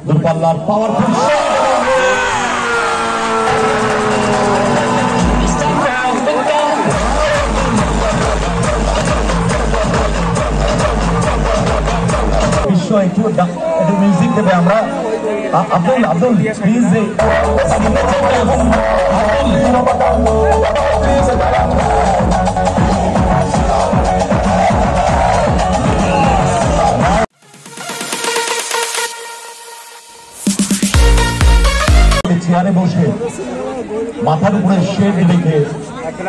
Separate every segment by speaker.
Speaker 1: দূরপাল্লার পাওয়ারফুল একটু মিউজিক দেবে আমরা আব্দুল আব্দুল প্লিজ চেয়ারে বসে মাথার উপরে শেড রেখে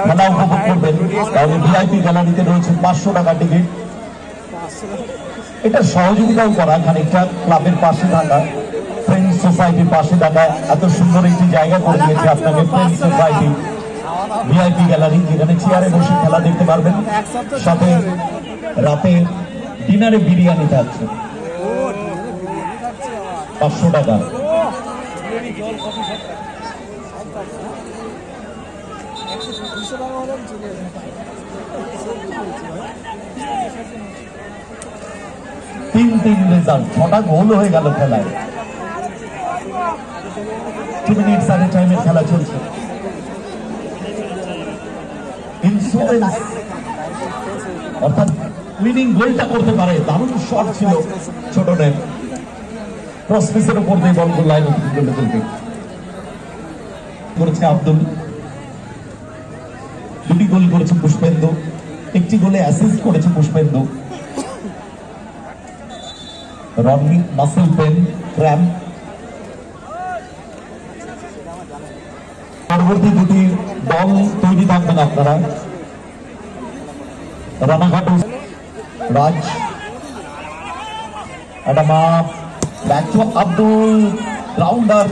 Speaker 1: খেলা উপভোগ করবেন তাহলে ভিআইপি গ্যালারিতে রয়েছে 500 টাকা টিকিট। এটা সহযোগিতাও করা খানিকটা ক্লাবের পাশে থাকা ফ্রেন্ডস সোসাইটির পাশে থাকা এত সুন্দর একটি জায়গা করে দিয়েছে আপনাকে ফ্রেন্ডস সোসাইটি ভিআইপি গ্যালারি, যেখানে চেয়ারে বসে খেলা দেখতে পারবেন, সাথে রাতে ডিনারে বিরিয়ানি থাকছে 500 টাকা। তিন রেজাল্ট, 6টা গোল হয়ে গেল খেলায়। 2 মিনিট আগে টাইমের খেলা চলছে। ইন্স্যুরেন্স অর্থাৎ উইনিং গোলটা করতে পারে, দারুণ শট ছিল ছোটনের, ক্রসপিসের উপর দিয়ে বল লাইন করেছে আব্দুল। 2টি গোল করেছে পুষ্পেন্দু, 1টি গোলে অ্যাসিস্ট করেছে Pushpendu. Rony muscle pain cramp. পরবর্তী 2টি দল তৈরি থাকবেন আপনারা। Ranaghat Raj Adama back to Abdul, rounder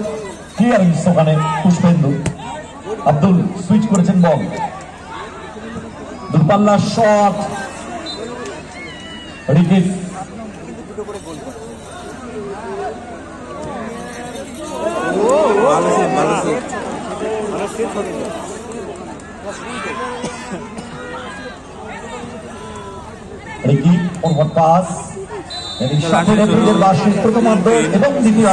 Speaker 1: clearance ওখানে পুষ্পেন্দু। আব্দুল সুইচ করেছেন বল, দূরপাল্লা শট, রিকিট। পাস এবং দ্বিতীয়